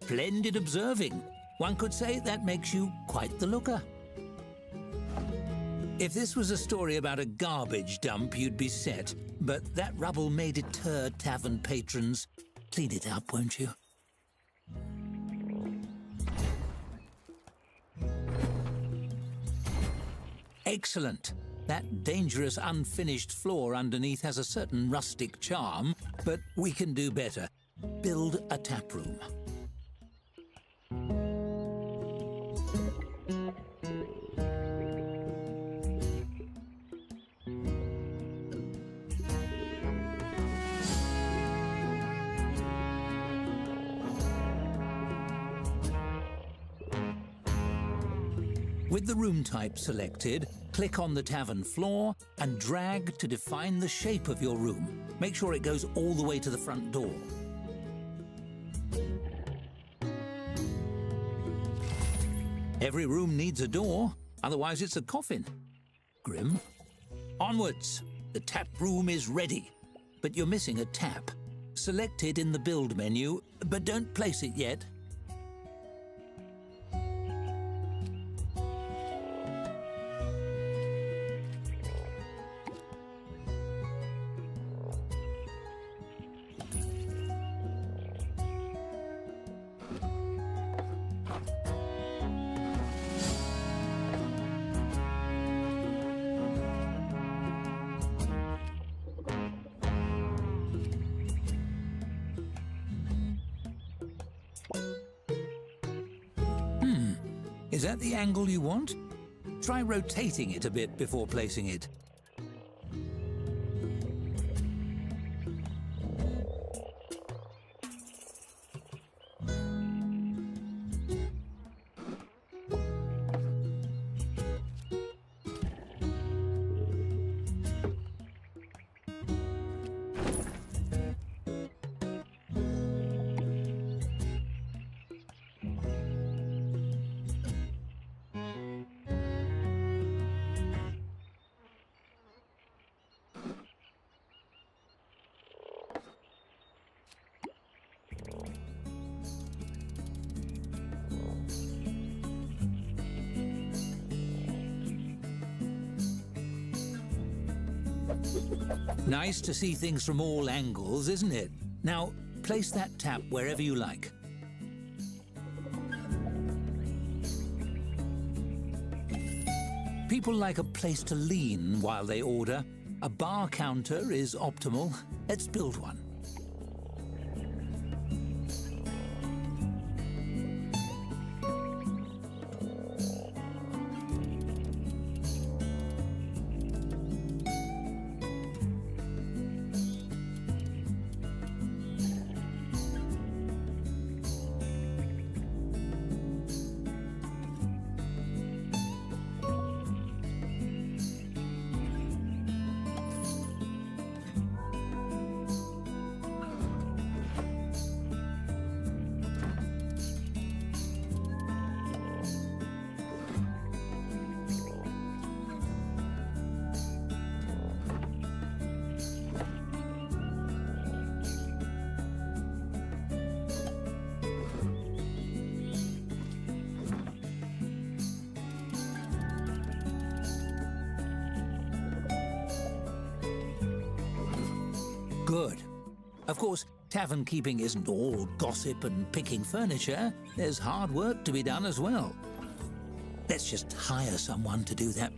Splendid observing. One could say that makes you quite the looker. If this was a story about a garbage dump, you'd be set. But that rubble may deter tavern patrons. Clean it up, won't you? Excellent. That dangerous unfinished floor underneath has a certain rustic charm, but we can do better. Build a tap room. With the room type selected, click on the tavern floor and drag to define the shape of your room. Make sure it goes all the way to the front door. Every room needs a door, otherwise it's a coffin. Grim. Onwards! The tap room is ready, but you're missing a tap. Select it in the build menu, but don't place it yet. Is that the angle you want? Try rotating it a bit before placing it. Nice to see things from all angles, isn't it? Now, place that tap wherever you like. People like a place to lean while they order. A bar counter is optimal. Let's build one. Good. Of course, tavern keeping isn't all gossip and picking furniture. There's hard work to be done as well. Let's just hire someone to do that.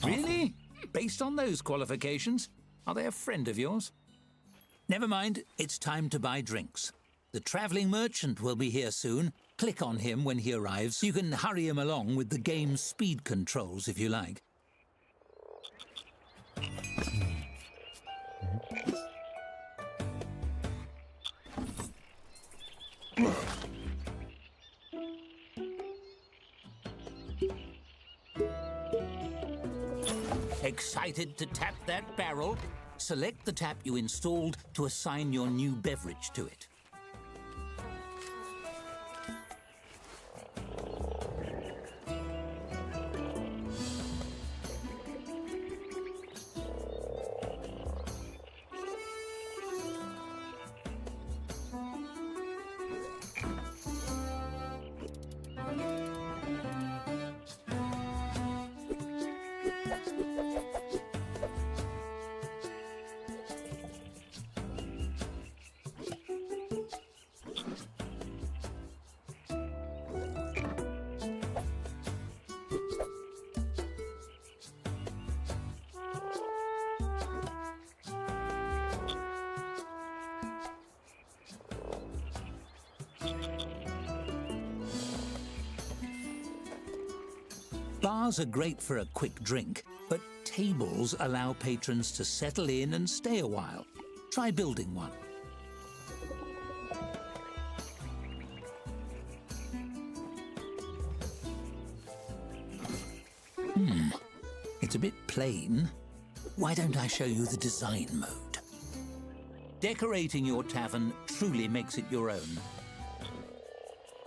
Really? Based on those qualifications? Are they a friend of yours? Never mind, it's time to buy drinks. The travelling merchant will be here soon. Click on him when he arrives. You can hurry him along with the game's speed controls if you like. Excited to tap that barrel? Select the tap you installed to assign your new beverage to it. Bars are great for a quick drink, but tables allow patrons to settle in and stay a while. Try building one. It's a bit plain. Why don't I show you the design mode? Decorating your tavern truly makes it your own.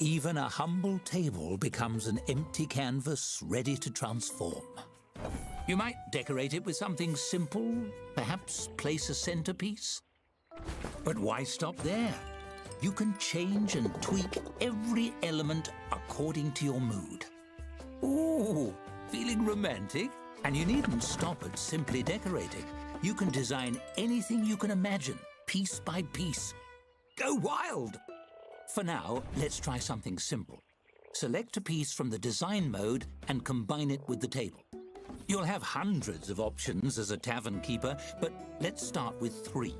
Even a humble table becomes an empty canvas ready to transform. You might decorate it with something simple, perhaps place a centerpiece. But why stop there? You can change and tweak every element according to your mood. Ooh, feeling romantic? And you needn't stop at simply decorating. You can design anything you can imagine, piece by piece. Go wild! For now, let's try something simple. Select a piece from the design mode and combine it with the table. You'll have hundreds of options as a tavern keeper, but let's start with 3.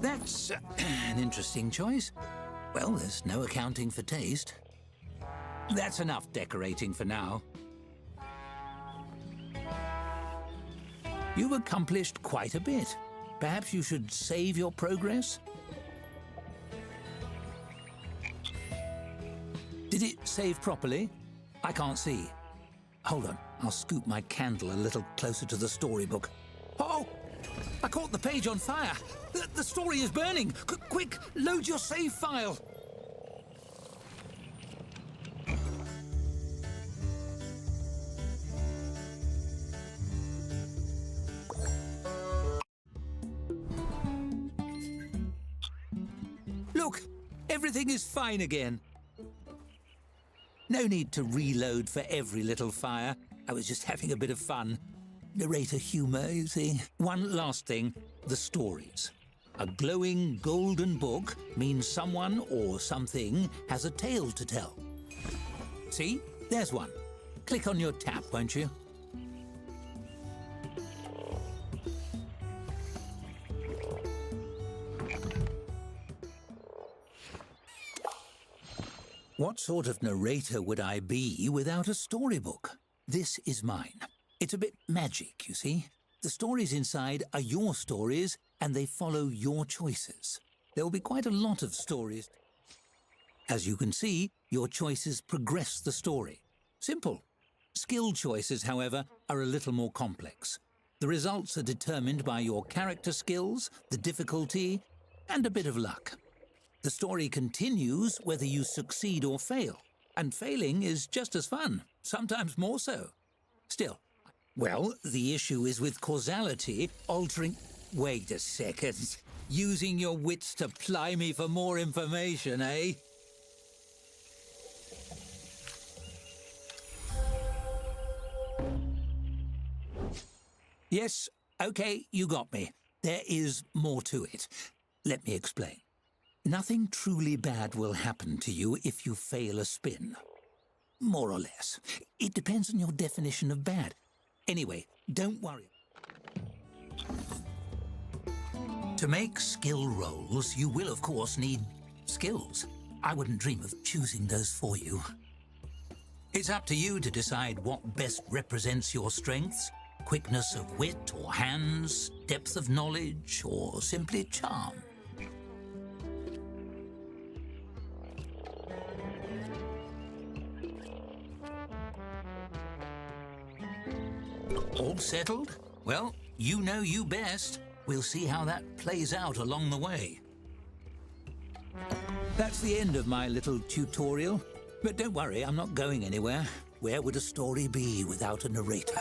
That's an interesting choice. Well, there's no accounting for taste. That's enough decorating for now. You've accomplished quite a bit. Perhaps you should save your progress? Did it save properly? I can't see. Hold on, I'll scoop my candle a little closer to the storybook. Oh! I caught the page on fire! The story is burning! Quick, load your save file! Look! Everything is fine again. No need to reload for every little fire. I was just having a bit of fun. Narrator humour, you see. One last thing, the stories. A glowing golden book means someone or something has a tale to tell. See? There's one. Click on your tap, won't you? What sort of narrator would I be without a storybook? This is mine. It's a bit magic, you see. The stories inside are your stories, and they follow your choices. There will be quite a lot of stories. As you can see, your choices progress the story. Simple. Skill choices, however, are a little more complex. The results are determined by your character skills, the difficulty, and a bit of luck. The story continues whether you succeed or fail, and failing is just as fun, sometimes more so. Still, Well, the issue is with causality altering... Wait a second. Using your wits to ply me for more information, eh? Yes, okay, you got me. There is more to it. Let me explain. Nothing truly bad will happen to you if you fail a spin. More or less. It depends on your definition of bad. Anyway, don't worry. To make skill rolls, you will, of course, need skills. I wouldn't dream of choosing those for you. It's up to you to decide what best represents your strengths. Quickness of wit or hands, depth of knowledge, or simply charm. All settled? Well, you know you best. We'll see how that plays out along the way. That's the end of my little tutorial. But don't worry, I'm not going anywhere. Where would a story be without a narrator?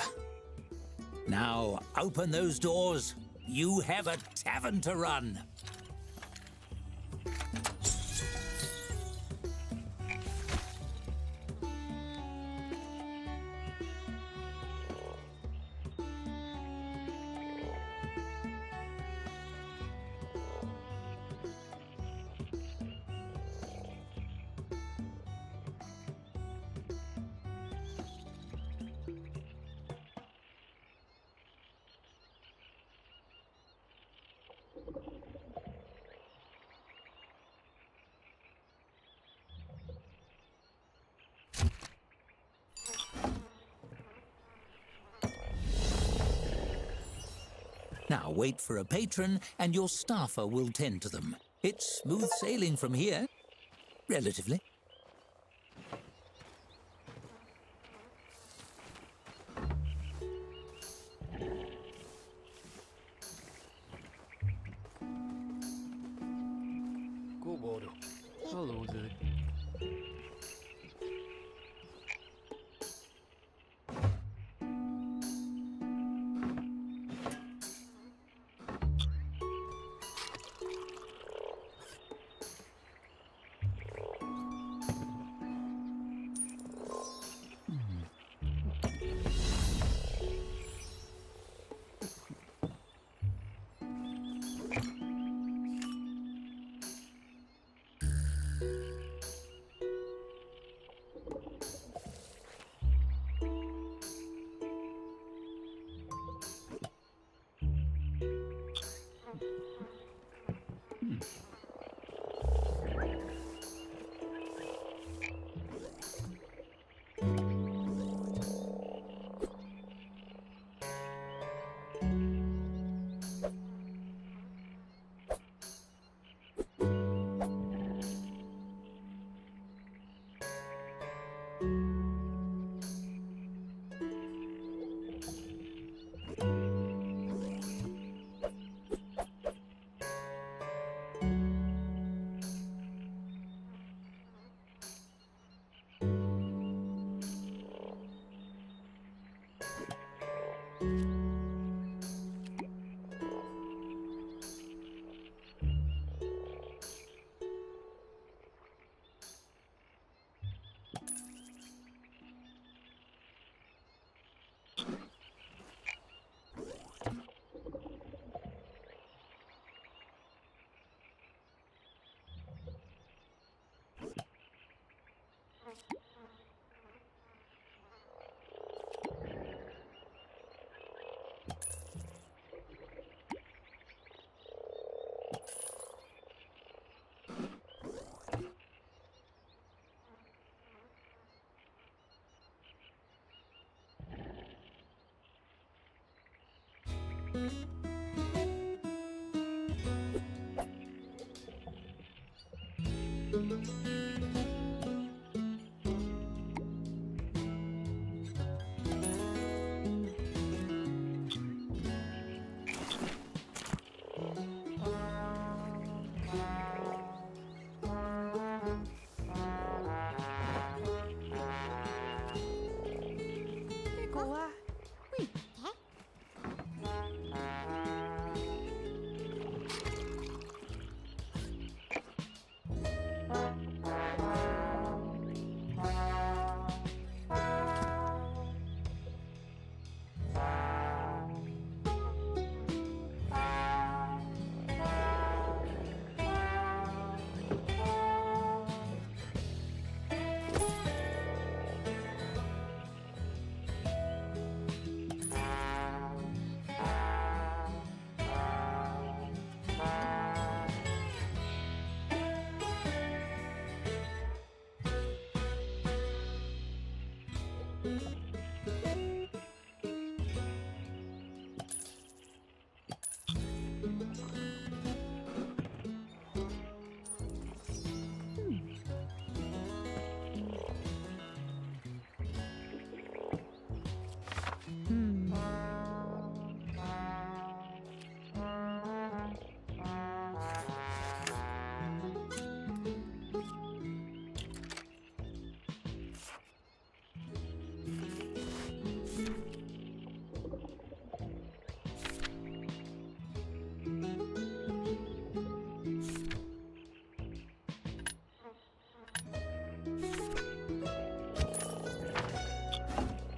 Now, open those doors. You have a tavern to run. Now wait for a patron and your staffer will tend to them. It's smooth sailing from here, relatively.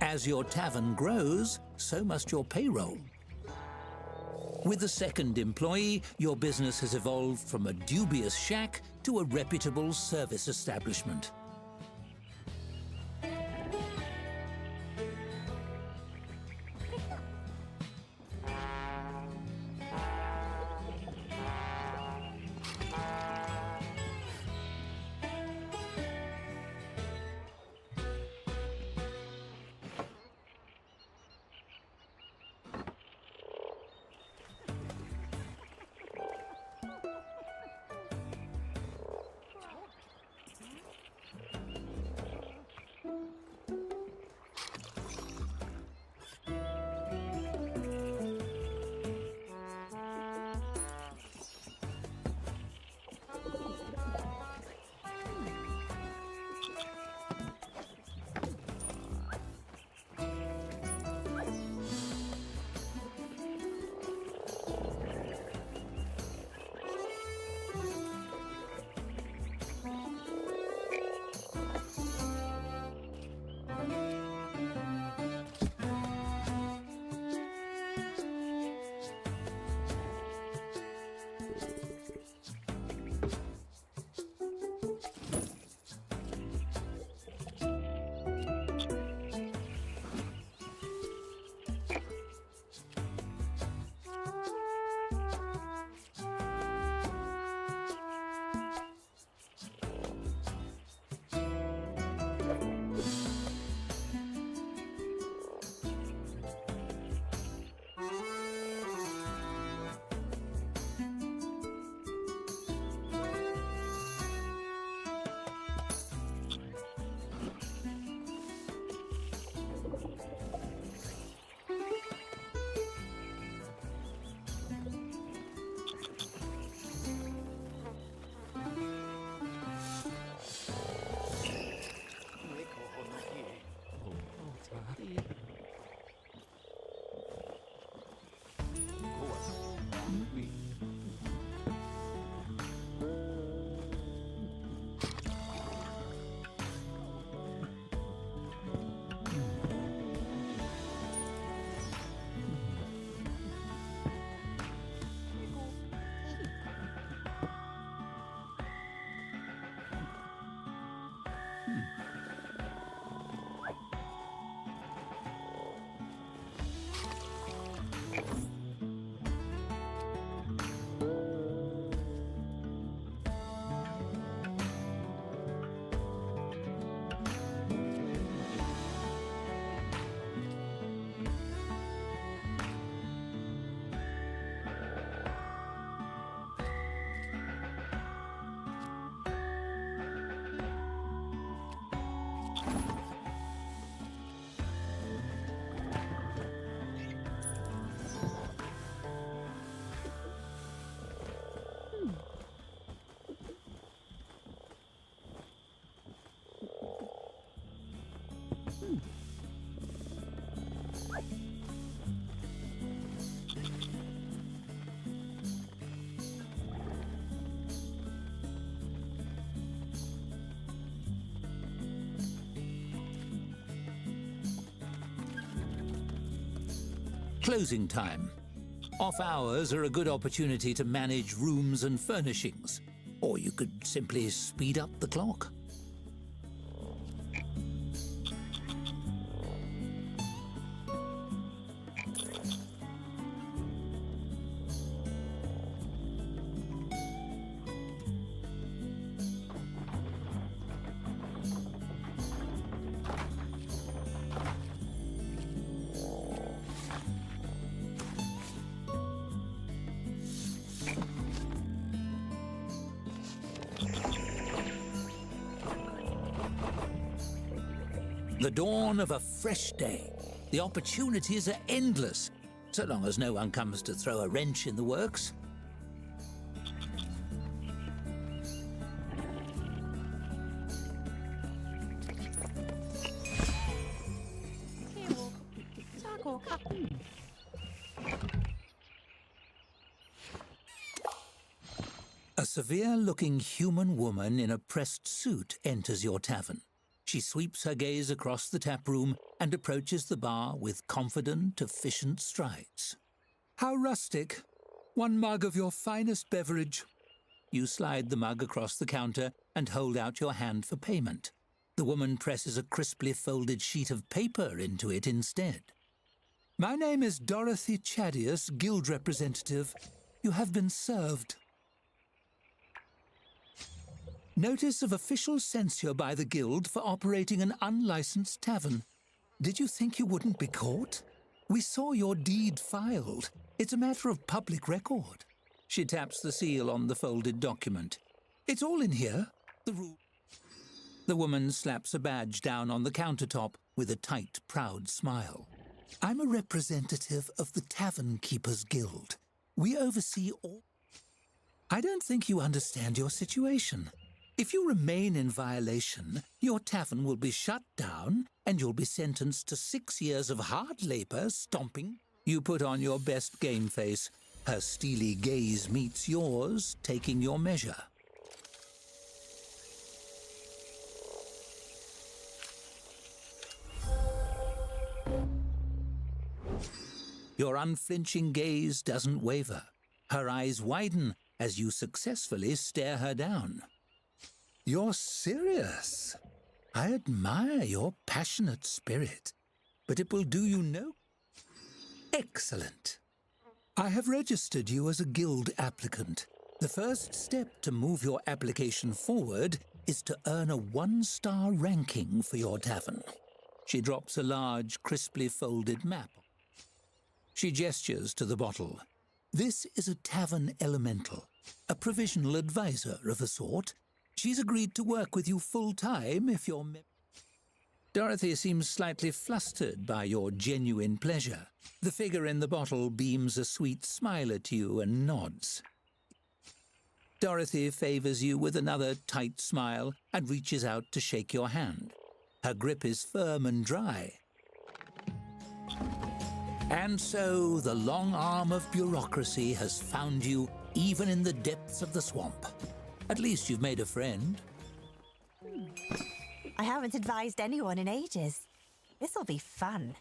As your tavern grows, so must your payroll. With the second employee, your business has evolved from a dubious shack to a reputable service establishment. Closing time. Off hours are a good opportunity to manage rooms and furnishings, or you could simply speed up the clock. The dawn of a fresh day. The opportunities are endless, so long as no one comes to throw a wrench in the works. A severe-looking human woman in a pressed suit enters your tavern. She sweeps her gaze across the tap room and approaches the bar with confident, efficient strides. How rustic. One mug of your finest beverage. You slide the mug across the counter and hold out your hand for payment. The woman presses a crisply folded sheet of paper into it instead. My name is Dorothy Chadius, guild representative. You have been served. Notice of official censure by the guild for operating an unlicensed tavern. Did you think you wouldn't be caught? We saw your deed filed. It's a matter of public record. She taps the seal on the folded document. It's all in here. The woman slaps a badge down on the countertop with a tight, proud smile. I'm a representative of the Tavern Keepers Guild. We oversee all... I don't think you understand your situation. If you remain in violation, your tavern will be shut down and you'll be sentenced to 6 years of hard labor stomping. You put on your best game face. Her steely gaze meets yours, taking your measure. Your unflinching gaze doesn't waver. Her eyes widen as you successfully stare her down. You're serious. I admire your passionate spirit, but it will do you no... Excellent. I have registered you as a guild applicant. The first step to move your application forward is to earn a 1-star ranking for your tavern. She drops a large, crisply folded map. She gestures to the bottle. This is a tavern elemental, a provisional advisor of a sort. She's agreed to work with you full-time if you're... Dorothy seems slightly flustered by your genuine pleasure. The figure in the bottle beams a sweet smile at you and nods. Dorothy favors you with another tight smile and reaches out to shake your hand. Her grip is firm and dry. And so the long arm of bureaucracy has found you even in the depths of the swamp. At least you've made a friend. I haven't advised anyone in ages. This'll be fun.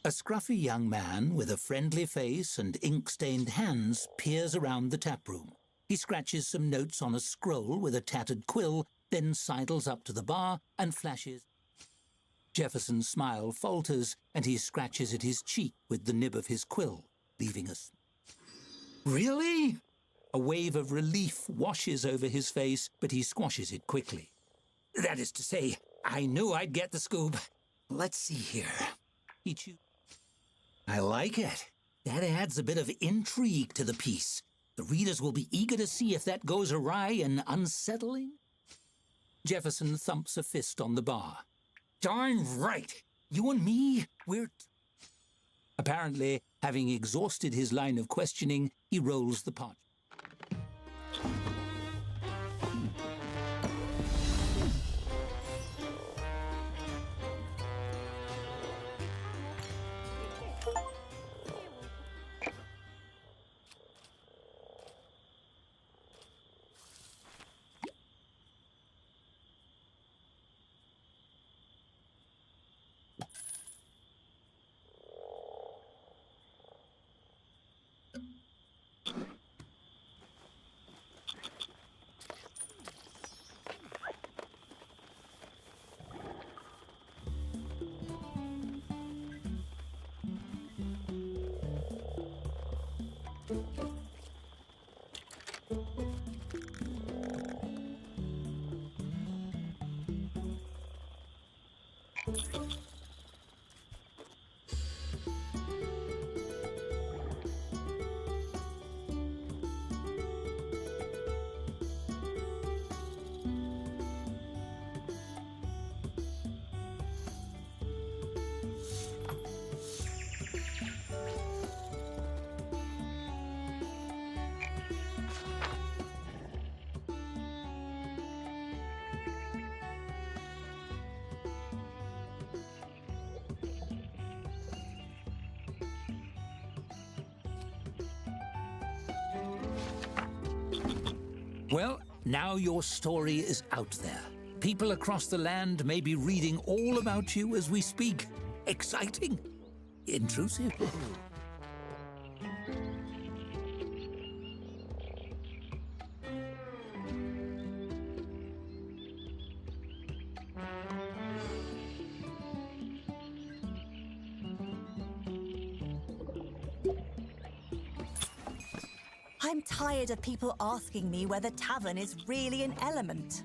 A scruffy young man with a friendly face and ink-stained hands peers around the taproom. He scratches some notes on a scroll with a tattered quill, then sidles up to the bar and flashes. Jefferson's smile falters, and he scratches at his cheek with the nib of his quill, leaving us. Really? A wave of relief washes over his face, but he squashes it quickly. That is to say, I knew I'd get the scoop. Let's see here. He chews. I like it. That adds a bit of intrigue to the piece. The readers will be eager to see if that goes awry and unsettling. Jefferson thumps a fist on the bar. Darn right. You and me, we're... Apparently, having exhausted his line of questioning, he rolls the pot. Well, now your story is out there. People across the land may be reading all about you as we speak. Exciting. Intrusive. I'm tired of people asking me whether tavern is really an element.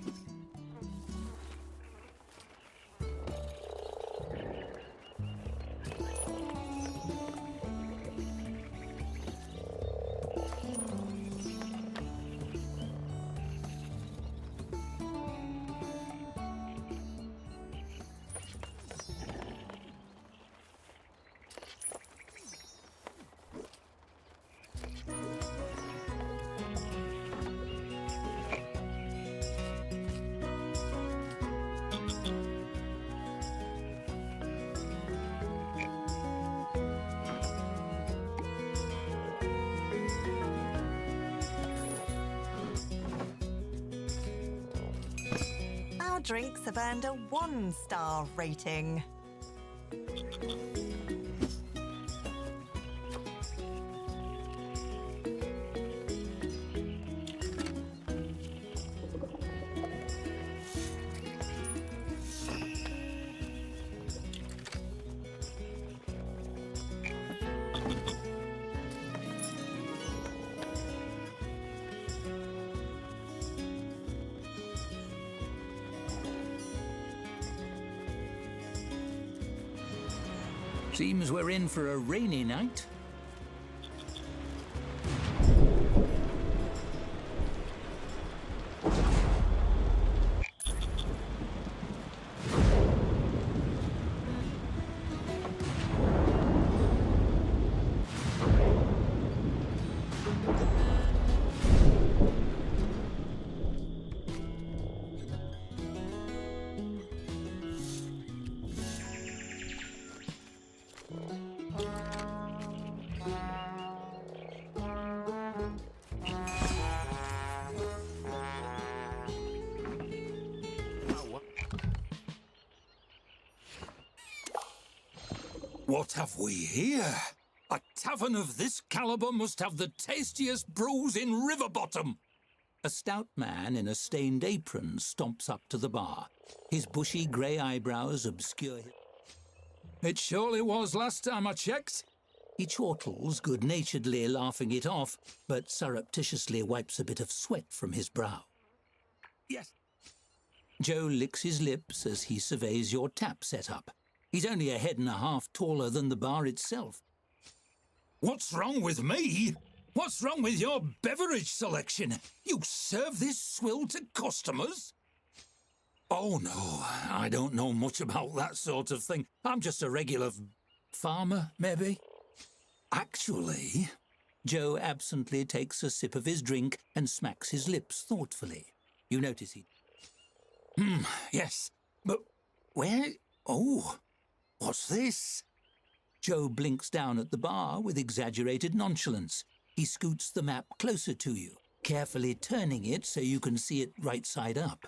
Our drinks have earned a 1-star rating. Seems we're in for a rainy night. What have we here? A tavern of this caliber must have the tastiest brews in Riverbottom. A stout man in a stained apron stomps up to the bar. His bushy grey eyebrows obscure his... It surely was last time I checked. He chortles good-naturedly, laughing it off, but surreptitiously wipes a bit of sweat from his brow. Yes. Joe licks his lips as he surveys your tap setup. He's only a head and a half taller than the bar itself. What's wrong with me? What's wrong with your beverage selection? You serve this swill to customers? Oh, no, I don't know much about that sort of thing. I'm just a regular farmer, maybe. Actually, Joe absently takes a sip of his drink and smacks his lips thoughtfully. You notice he... yes, but where... Oh, what's this? Joe blinks down at the bar with exaggerated nonchalance. He scoots the map closer to you, carefully turning it so you can see it right side up.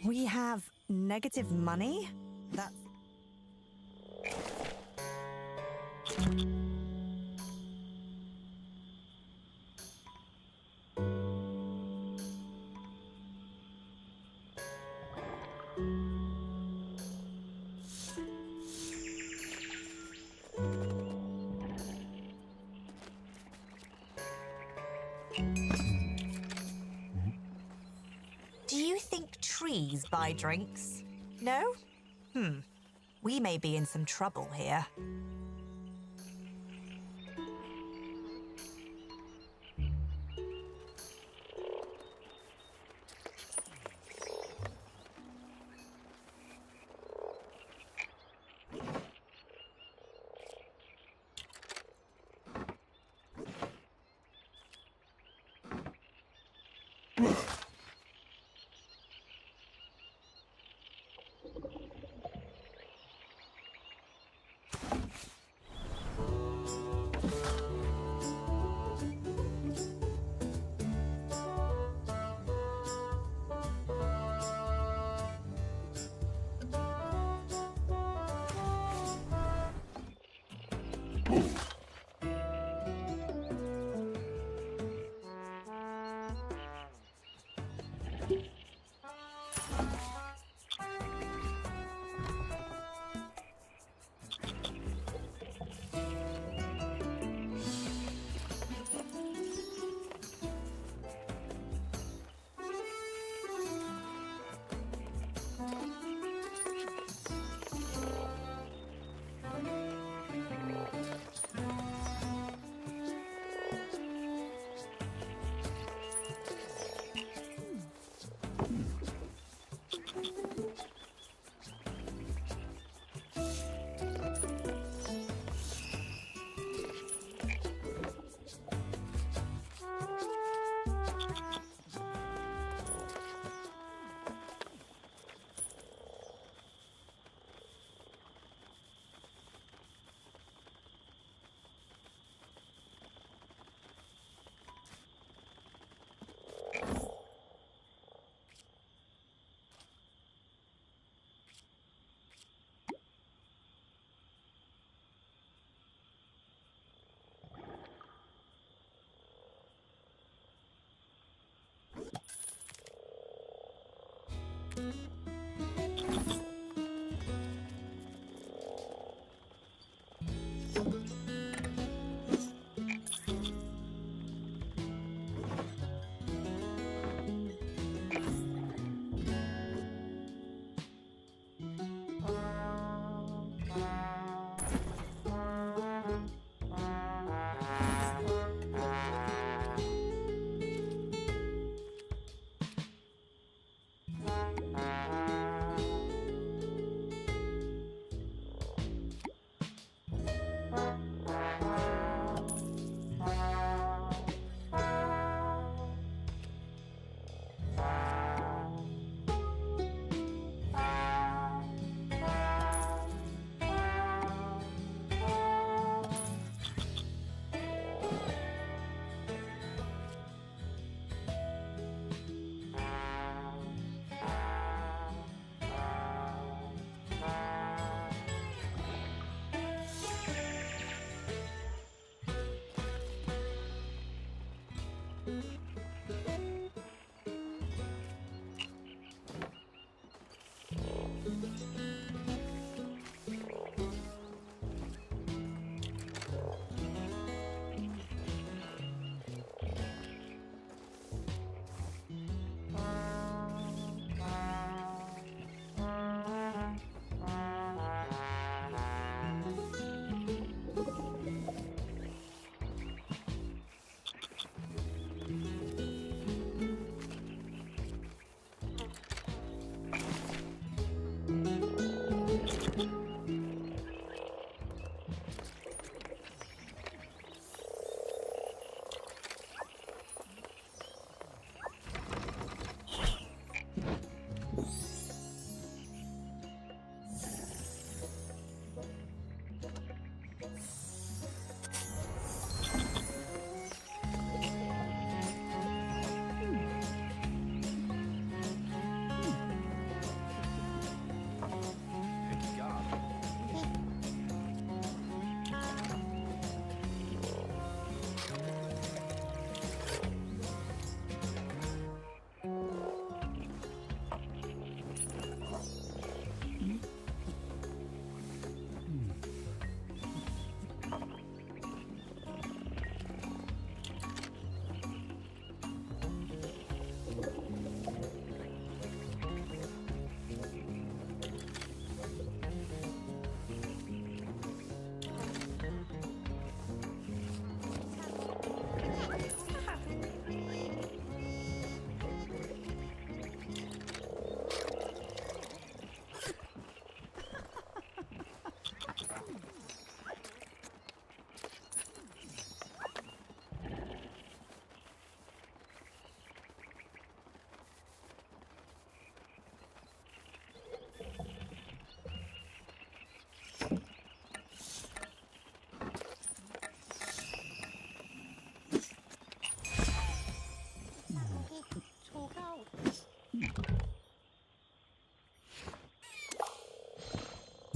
We have negative money? That's... Do you think trees buy drinks? No? We may be in some trouble here.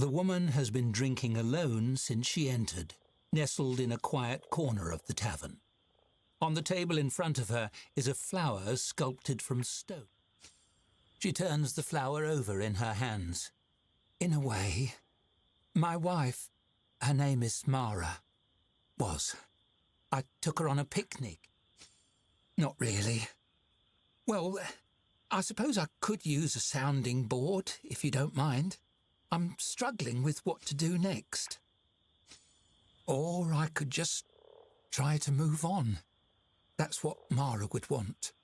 The woman has been drinking alone since she entered, nestled in a quiet corner of the tavern. On the table in front of her is a flower sculpted from stone. She turns the flower over in her hands. In a way, my wife, her name is Mara, was. I took her on a picnic. Not really. Well, I suppose I could use a sounding board, if you don't mind. I'm struggling with what to do next. Or I could just try to move on. That's what Mara would want.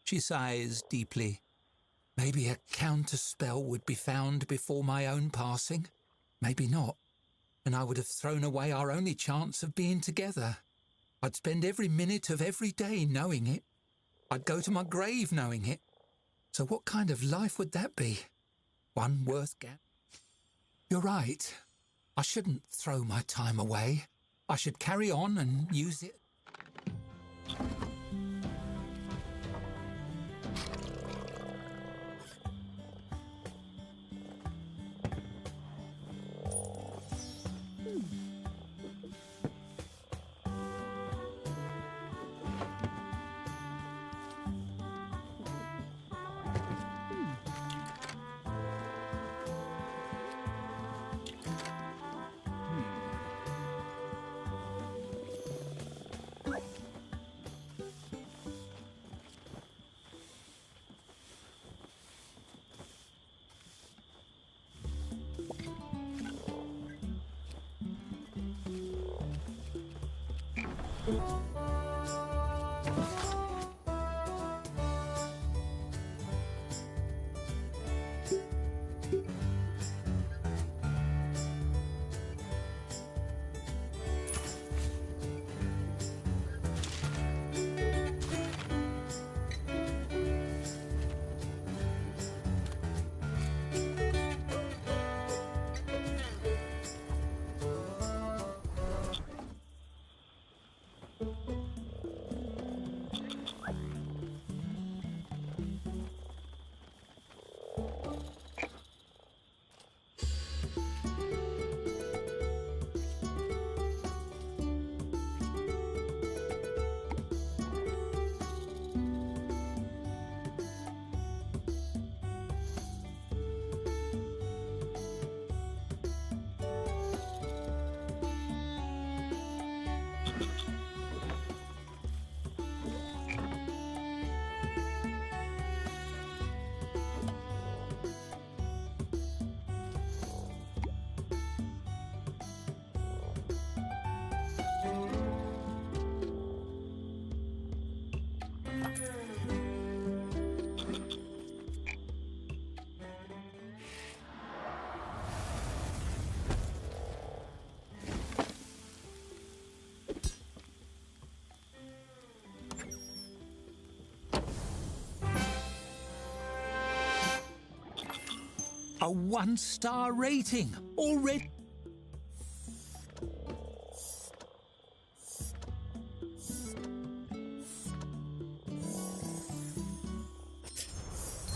She sighs deeply. Maybe a counterspell would be found before my own passing. Maybe not. And I would have thrown away our only chance of being together. I'd spend every minute of every day knowing it. I'd go to my grave knowing it. So what kind of life would that be? One worth gap? You're right. I shouldn't throw my time away. I should carry on and use it. A 1-star rating already.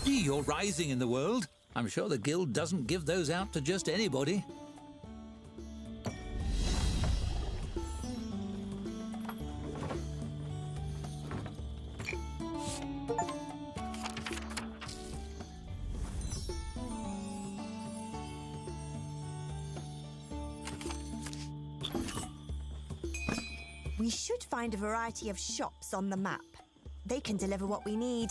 You're rising in the world. I'm sure the guild doesn't give those out to just anybody. We should find a variety of shops on the map. They can deliver what we need.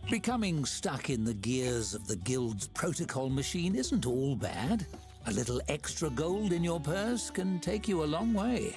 Becoming stuck in the gears of the guild's protocol machine isn't all bad. A little extra gold in your purse can take you a long way.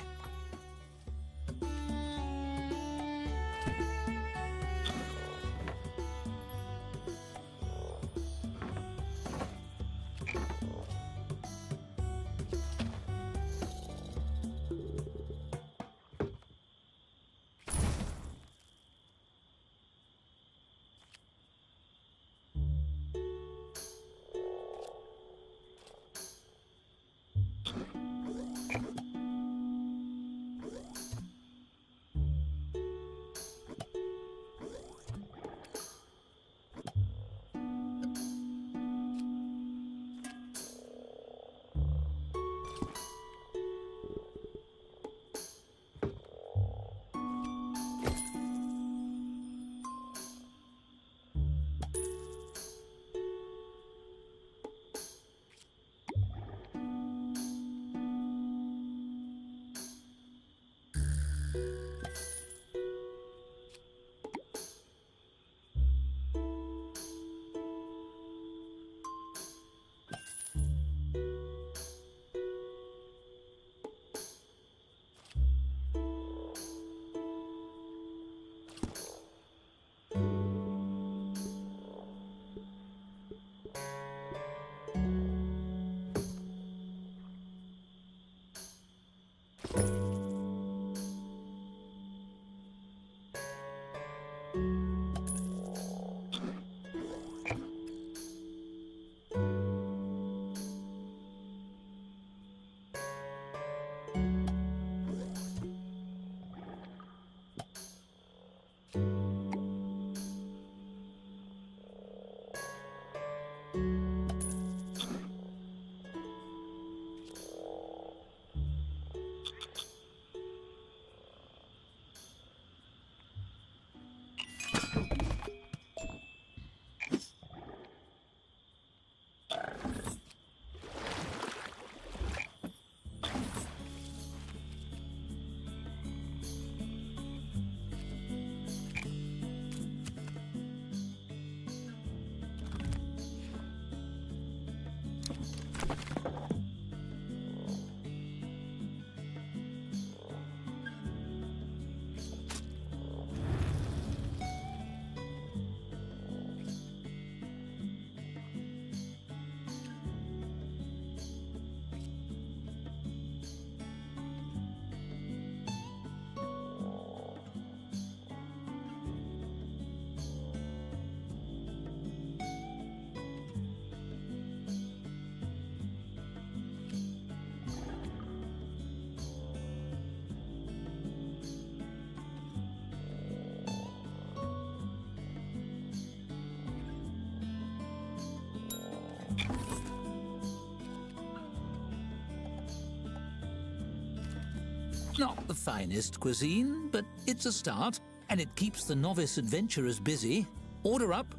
Not the finest cuisine, but it's a start, and it keeps the novice adventurers busy. Order up.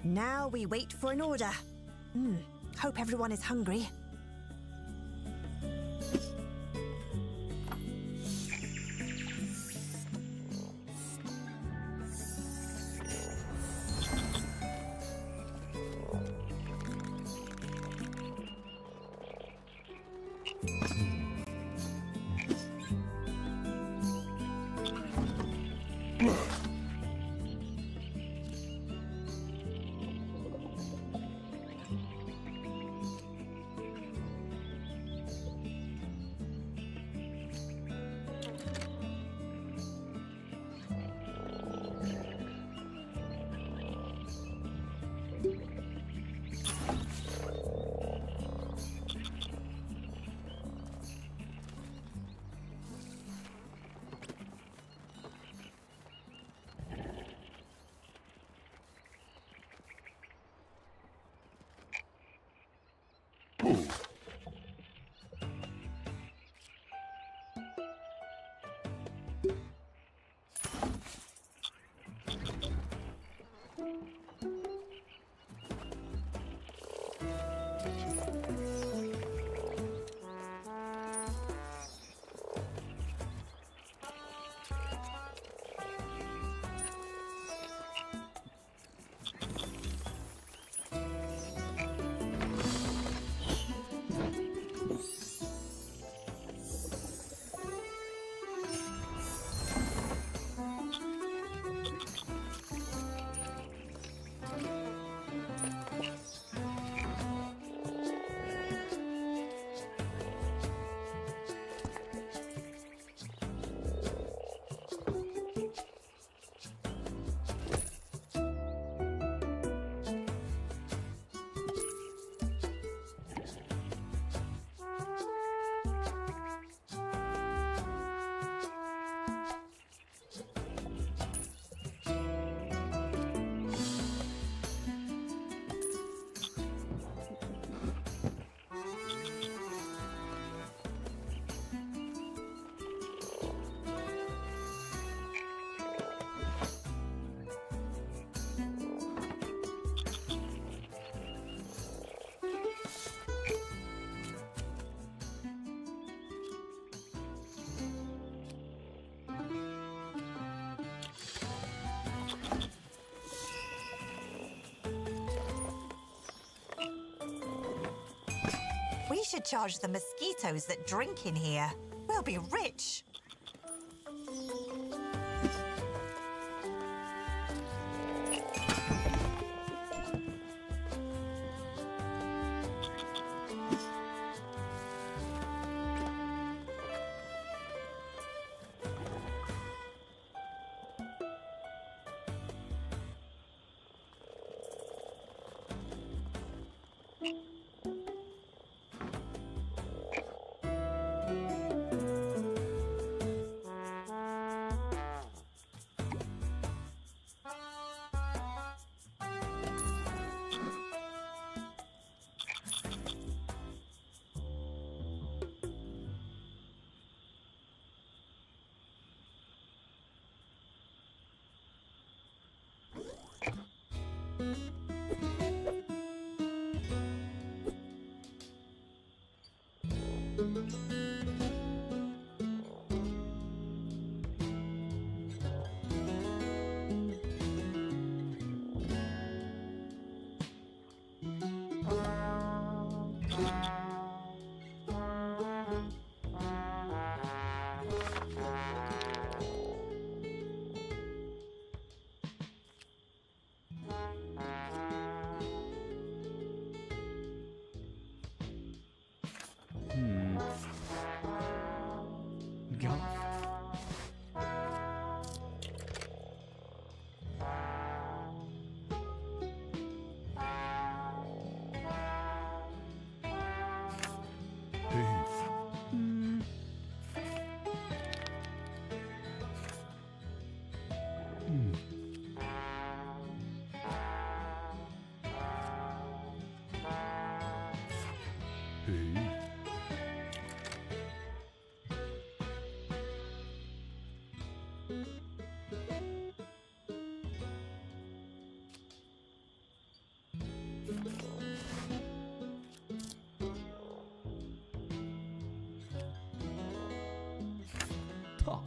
Now we wait for an order. Hope everyone is hungry. We should charge the mosquitoes that drink in here. We'll be rich. Ja. Ta.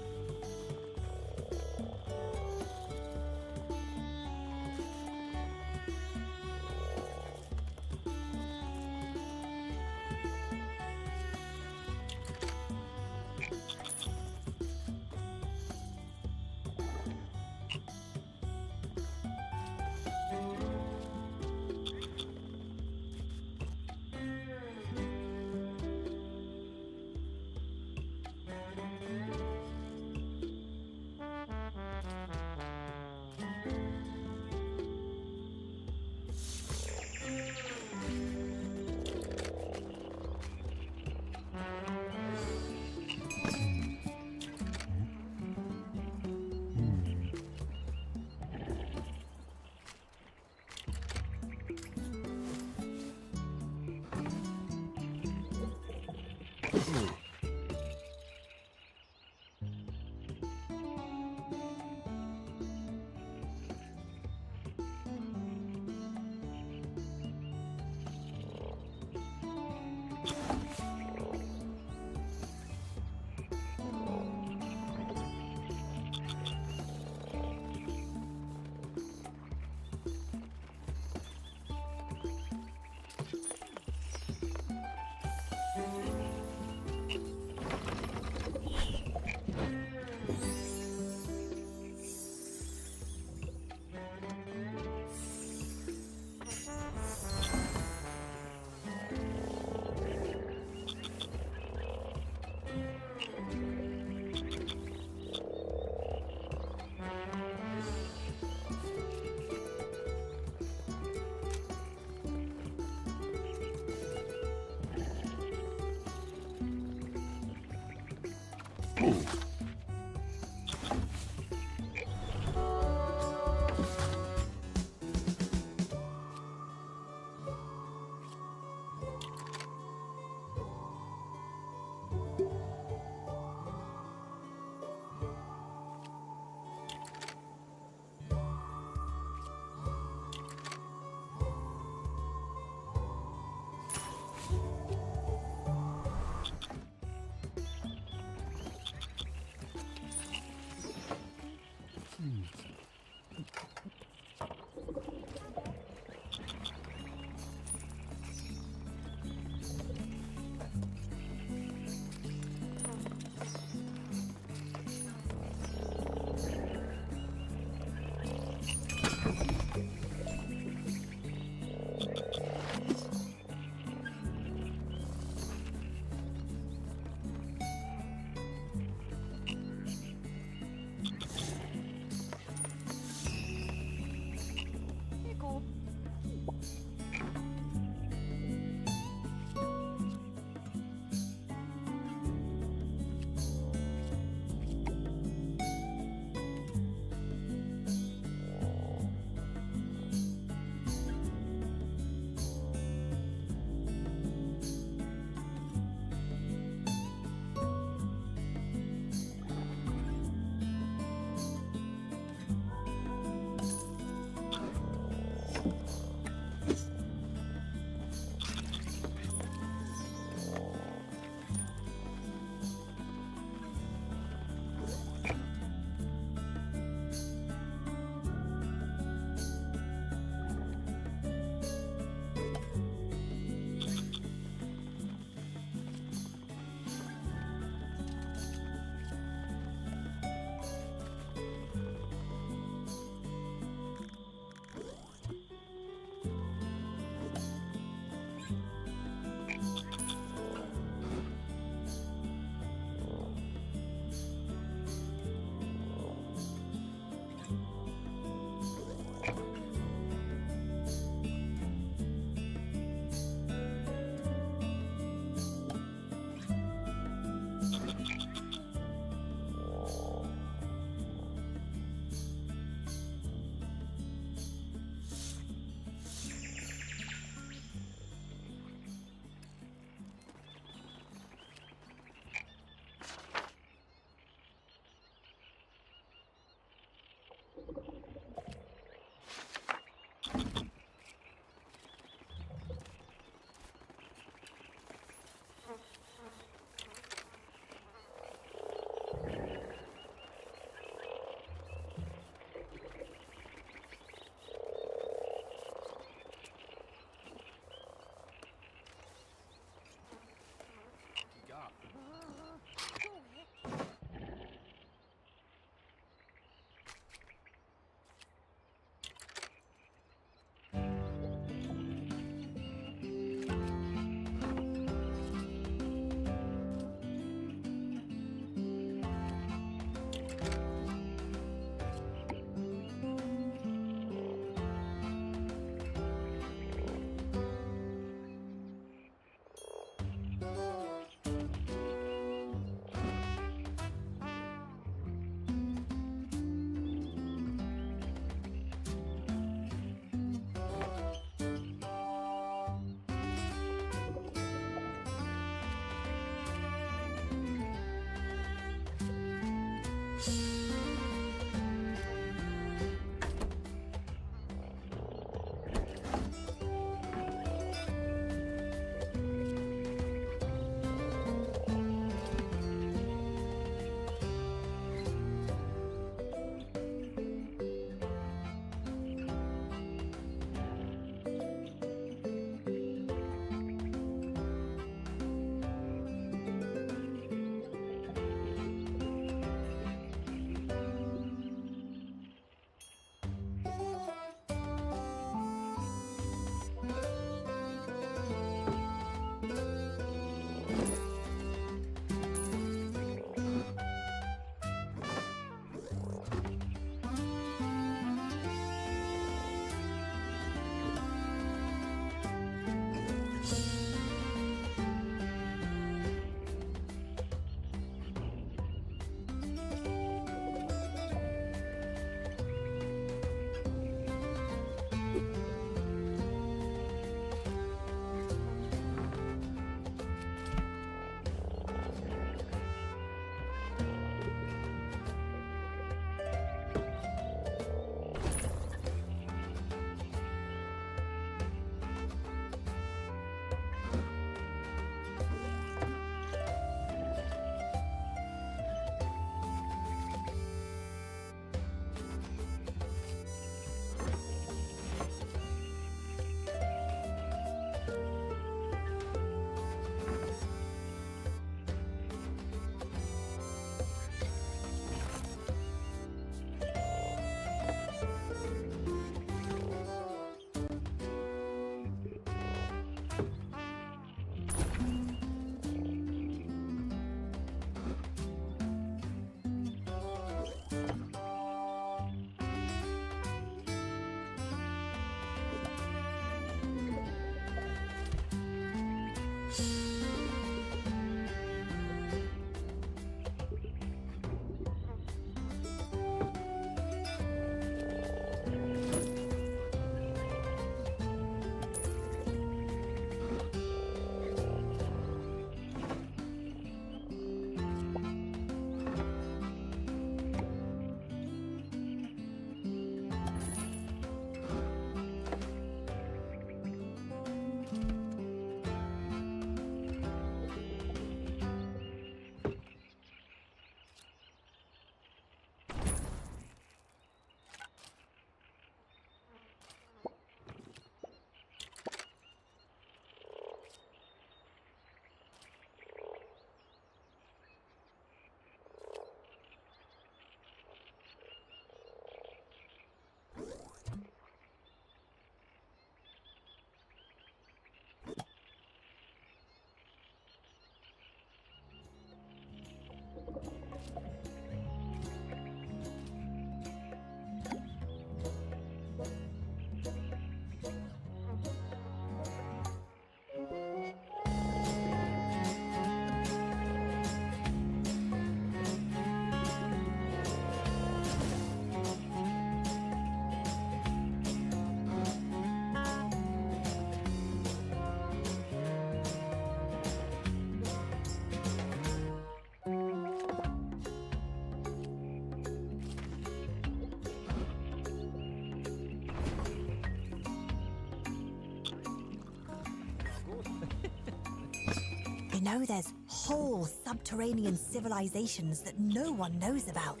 You know, there's whole subterranean civilizations that no one knows about.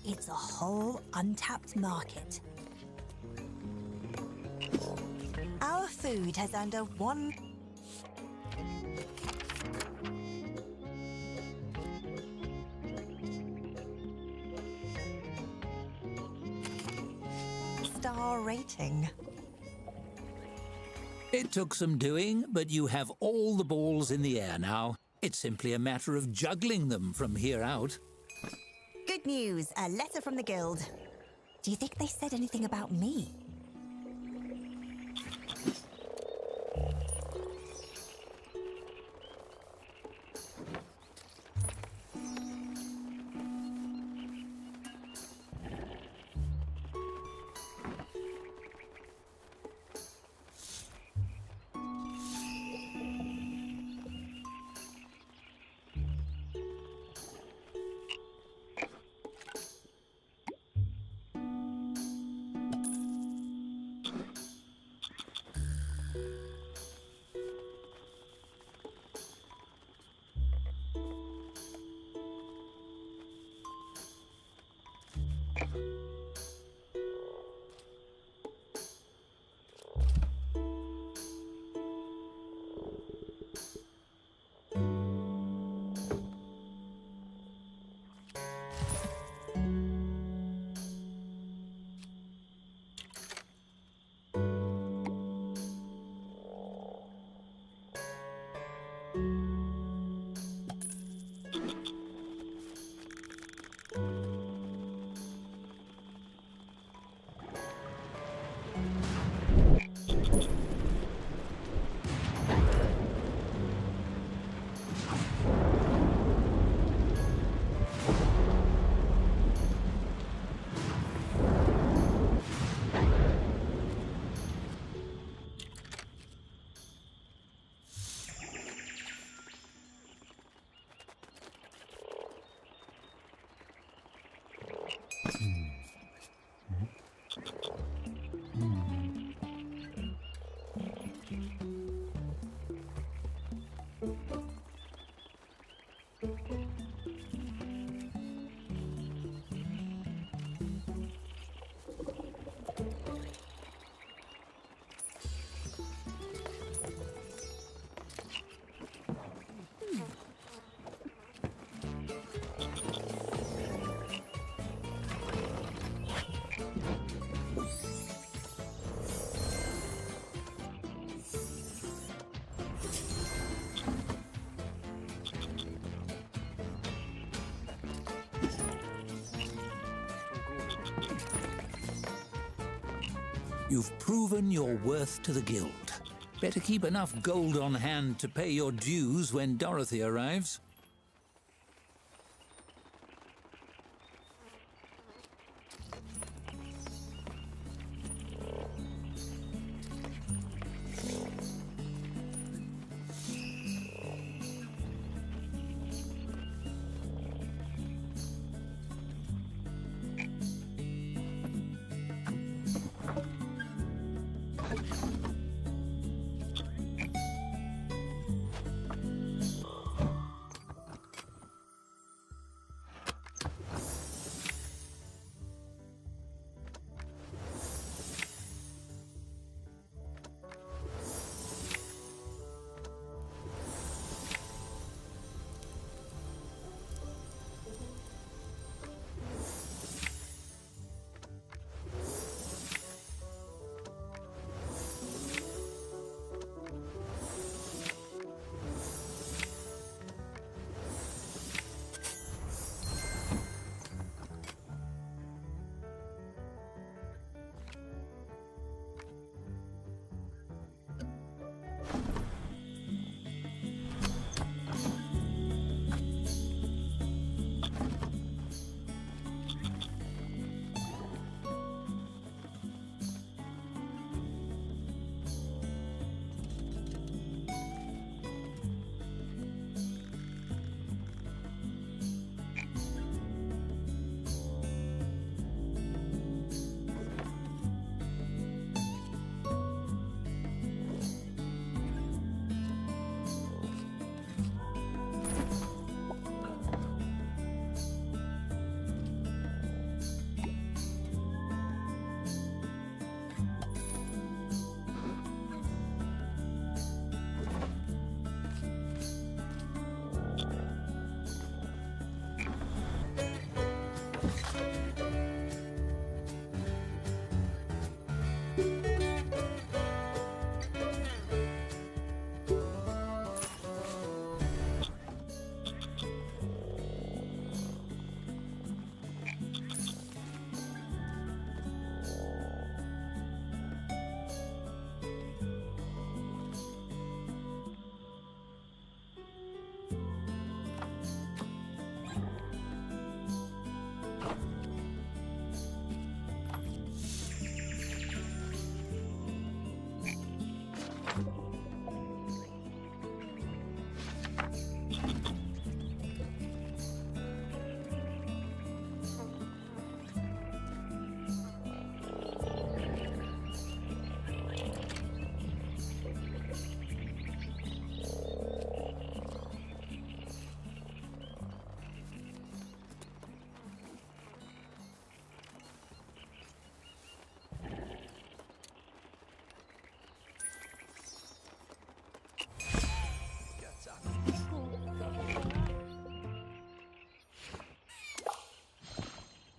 It's a whole untapped market. Our food has earned a one... star rating. It took some doing, but you have all the balls in the air now. It's simply a matter of juggling them from here out. Good news, a letter from the guild. Do you think they said anything about me? You've proven your worth to the guild. Better keep enough gold on hand to pay your dues when Dorothy arrives.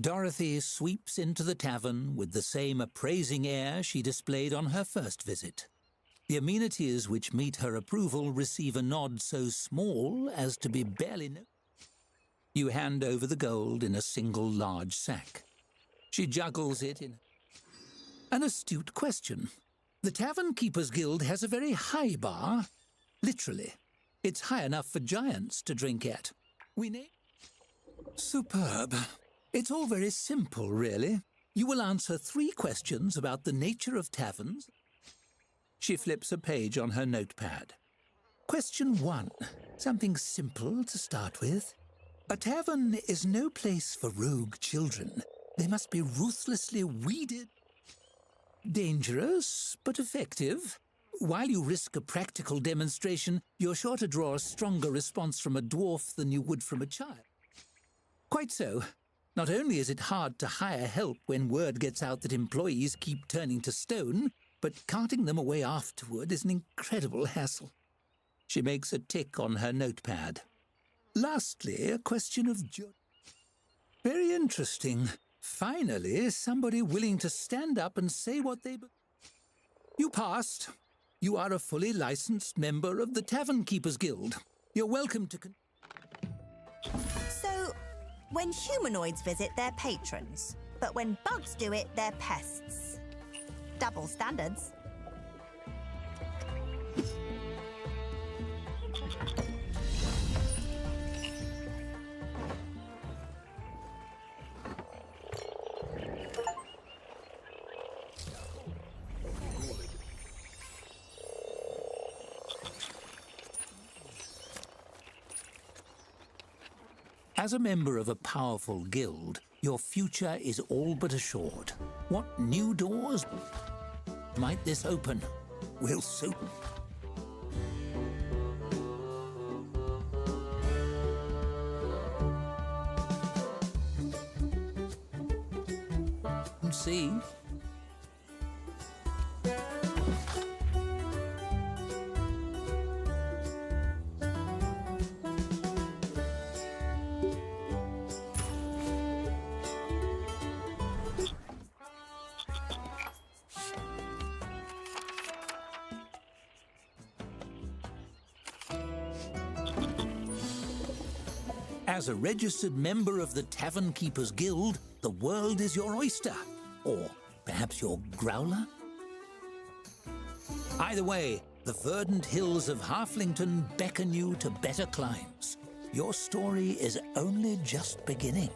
Dorothy sweeps into the tavern with the same appraising air she displayed on her first visit. The amenities which meet her approval receive a nod so small as to be barely noticed. You hand over the gold in a single large sack. She juggles it in an astute question. The Tavern Keepers Guild has a very high bar. Literally. It's high enough for giants to drink at. We name... Superb. It's all very simple, really. You will answer 3 questions about the nature of taverns. She flips a page on her notepad. Question 1. Something simple to start with. A tavern is no place for rogue children. They must be ruthlessly weeded. Dangerous, but effective. While you risk a practical demonstration, you're sure to draw a stronger response from a dwarf than you would from a child. Quite so. Not only is it hard to hire help when word gets out that employees keep turning to stone, but carting them away afterward is an incredible hassle. She makes a tick on her notepad. Lastly, a question of very interesting. Finally, somebody willing to stand up and say what they... You passed. You are a fully licensed member of the Tavern Keepers Guild. You're welcome to... So, when humanoids visit, they're patrons. But when bugs do it, they're pests. Double standards. As a member of a powerful guild, your future is all but assured. What new doors might this open? We'll soon see. As a registered member of the Tavern Keepers Guild, the world is your oyster. Or perhaps your growler? Either way, the verdant hills of Halflington beckon you to better climes. Your story is only just beginning.